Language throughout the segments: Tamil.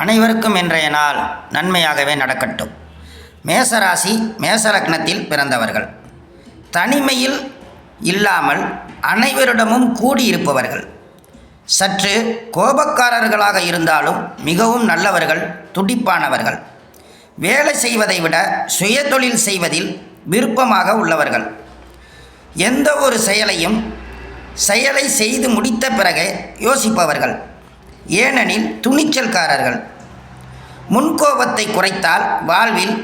அனைவருக்கும் இன்றைய நாள் நன்மையாகவே நடக்கட்டும். மேசராசி மேச லக்னத்தில் பிறந்தவர்கள் தனிமையில் இல்லாமல் அனைவரிடமும் கூடியிருப்பவர்கள். சற்று கோபக்காரர்களாக இருந்தாலும் மிகவும் நல்லவர்கள், துடிப்பானவர்கள். வேலை செய்வதை விட சுயதொழில் செய்வதில் விருப்பமாக உள்ளவர்கள். எந்த ஒரு செயலை செய்து முடித்த பிறகு யோசிப்பவர்கள். ஏனெனில் துணிச்சல்காரர்கள். முன்கோபத்தை குறைத்தால் வாழ்வில்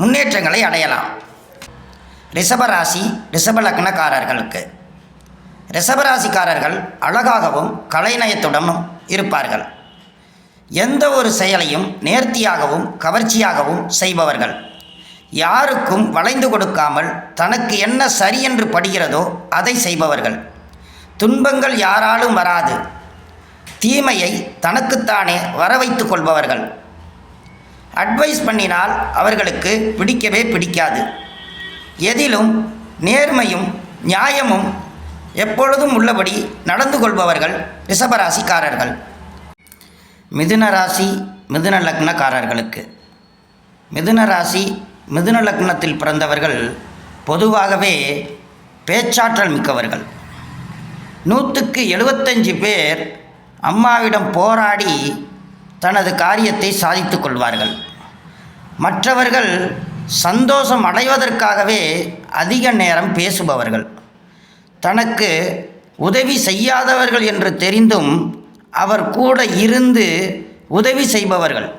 முன்னேற்றங்களை அடையலாம். ரிஷபராசி ரிஷப லக்னக்காரர்களுக்கு ரிஷபராசிக்காரர்கள் அழகாகவும் கலைநயத்துடனும் இருப்பார்கள். எந்த ஒரு செயலையும் நேர்த்தியாகவும் கவர்ச்சியாகவும் செய்பவர்கள். யாருக்கும் வளைந்து கொடுக்காமல் தனக்கு என்ன சரியென்று படுகிறதோ அதை செய்பவர்கள். துன்பங்கள் யாராலும் வராது. தீமையை தனக்குத்தானே வர வைத்து கொள்பவர்கள். அட்வைஸ் பண்ணினால் அவர்களுக்கு பிடிக்கவே பிடிக்காது. எதிலும் நேர்மையும் நியாயமும் எப்பொழுதும் உள்ளபடி நடந்து கொள்பவர்கள் ரிஷபராசிக்காரர்கள். மிதுன ராசி மிதுன லக்னக்காரர்களுக்கு மிதுன லக்னத்தில் பிறந்தவர்கள் பொதுவாகவே பேச்சாற்றல் மிக்கவர்கள். 100க்கு 75 பேர் அம்மாவிடம் போராடி தனது காரியத்தை சாதித்து கொள்வார்கள். மற்றவர்கள் சந்தோஷம் அடைவதற்காகவே அதிக நேரம் பேசுபவர்கள். தனக்கு உதவி செய்யாதவர்கள் என்று தெரிந்தும் அவர் கூட இருந்து உதவி செய்பவர்கள்.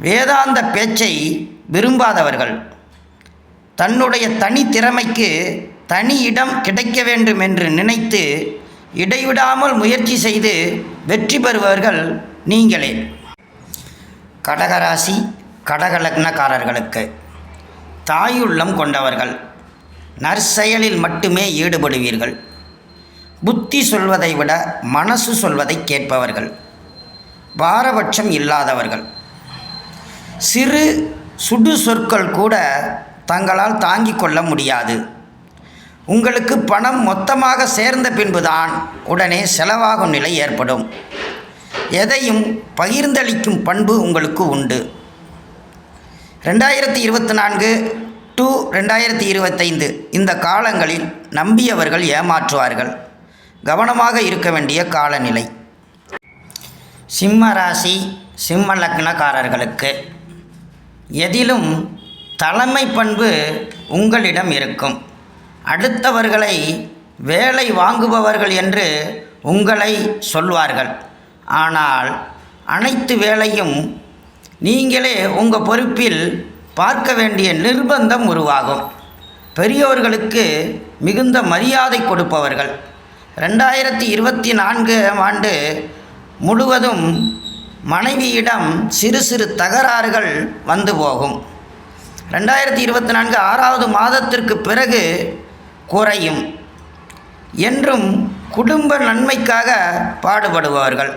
வேதாந்த பேச்சை விரும்பாதவர்கள். தன்னுடைய தனி திறமைக்கு தனி இடம் கிடைக்க வேண்டும் என்று நினைத்து இடைவிடாமல் முயற்சி செய்து வெற்றி பெறுபவர்கள் நீங்களே. கடகராசி கடக லக்னக்காரர்களுக்கு தாயுள்ளம் கொண்டவர்கள். நற்செயலில் மட்டுமே ஈடுபடுவீர்கள். புத்தி சொல்வதை விட மனசு சொல்வதை கேட்பவர்கள். பாரபட்சம் இல்லாதவர்கள். சிறு சுடு சொற்கள் கூட தங்களால் தாங்கிக் கொள்ள முடியாது. உங்களுக்கு பணம் மொத்தமாக சேர்ந்த பின்புதான் உடனே செலவாகும் நிலை ஏற்படும். எதையும் பகிர்ந்தளிக்கும் பண்பு உங்களுக்கு உண்டு. 2024 to 2025 இந்த காலங்களில் நம்பியவர்கள் ஏமாற்றுவார்கள். கவனமாக இருக்க வேண்டிய காலநிலை. சிம்ம ராசி சிம்ம லக்னக்காரர்களுக்கு எதிலும் தலைமை பண்பு உங்களிடம் இருக்கும். அடுத்தவர்களை வேலை வாங்குபவர்கள் என்று உங்களை சொல்வார்கள். ஆனால் அனைத்து வேலையும் நீங்களே உங்கள் பொறுப்பில் பார்க்க வேண்டிய நிர்பந்தம் உருவாகும். பெரியோர்களுக்கு மிகுந்த மரியாதை கொடுப்பவர்கள். 2024 ஆண்டு முழுவதும் மனைவியிடம் சிறு சிறு தகராறுகள் வந்து போகும். 2024 6வது மாதத்திற்கு பிறகு குறையும். என்றும் குடும்ப நன்மைக்காக பாடுபடுபவர்கள்.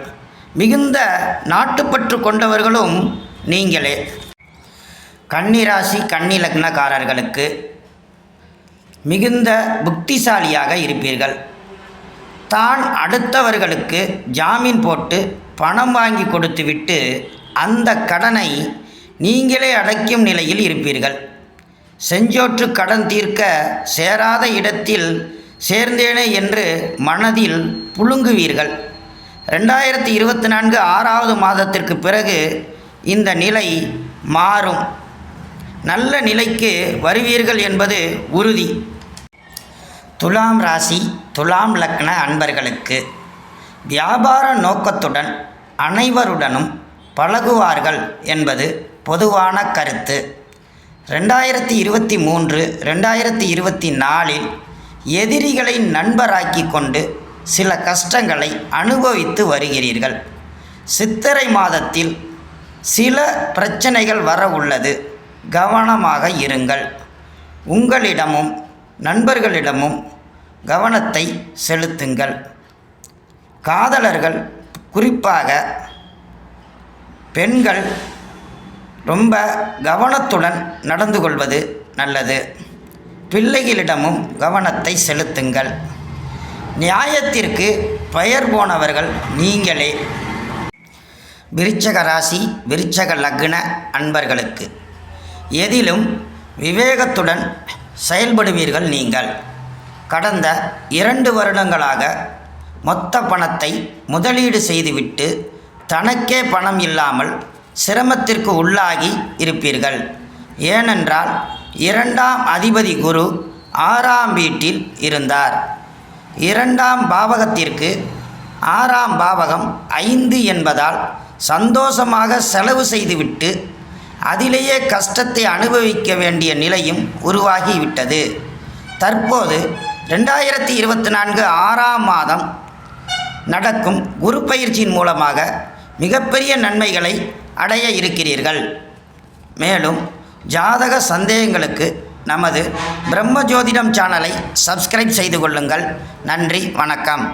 மிகுந்த நாட்டுப்பற்று கொண்டவர்களும் நீங்களே. கன்னிராசி கன்னி லக்னக்காரர்களுக்கு மிகுந்த புத்திசாலியாக இருப்பீர்கள். தான் அடுத்தவர்களுக்கு ஜாமீன் போட்டு பணம் வாங்கி கொடுத்துவிட்டு அந்த கடனை நீங்களே அடைக்கும் நிலையில் இருப்பீர்கள். செஞ்சோற்று கடன் தீர்க்க சேராத இடத்தில் சேர்ந்தேனே என்று மனதில் புழுங்குவீர்கள். 2024 6வது மாதத்திற்கு பிறகு இந்த நிலை மாறும். நல்ல நிலைக்கு வருவீர்கள் என்பது உறுதி. துலாம் ராசி துலாம் லக்ன அன்பர்களுக்கு வியாபார நோக்கத்துடன் அனைவருடனும் பழகுவார்கள் என்பது பொதுவான கருத்து. 2023 2024 எதிரிகளை நண்பராக்கி கொண்டு சில கஷ்டங்களை அனுபவித்து வருகிறீர்கள். சித்திரை மாதத்தில் சில பிரச்சனைகள் வர உள்ளது. கவனமாக இருங்கள். உங்களிடமும் நண்பர்களிடமும் கவனத்தை செலுத்துங்கள். காதலர்கள், குறிப்பாக பெண்கள், ரொம்ப கவனத்துடன் நடந்து கொள்வது நல்லது. பிள்ளைகளிடமும் கவனத்தை செலுத்துங்கள். நியாயத்திற்கு பெயர் போனவர்கள் நீங்களே. விருச்சக ராசி விருச்சக லக்ன அன்பர்களுக்கு எதிலும் விவேகத்துடன் செயல்படுவீர்கள். நீங்கள் கடந்த 2 வருடங்களாக மொத்த பணத்தை முதலீடு செய்துவிட்டு தனக்கே பணம் இல்லாமல் சிரமத்திற்கு உள்ளாகி இருப்பீர்கள். ஏனென்றால் 2ஆம் அதிபதி குரு 6ஆம் வீட்டில் இருந்தார். 2ஆம் பாவகத்திற்கு 6ஆம் பாவகம் 5 என்பதால் சந்தோஷமாக செலவு செய்துவிட்டு அதிலேயே கஷ்டத்தை அனுபவிக்க வேண்டிய நிலையும் உருவாகிவிட்டது. தற்போது 2024 6ஆம் மாதம் நடக்கும் குரு பயிற்சியின் மூலமாக மிகப்பெரிய நன்மைகளை அடைய இருக்கிறீர்கள். மேலும் ஜாதக சந்தேகங்களுக்கு நமது பிரம்ம ஜோதிடம் சேனலை சப்ஸ்கிரைப் செய்து கொள்ளுங்கள். நன்றி, வணக்கம்.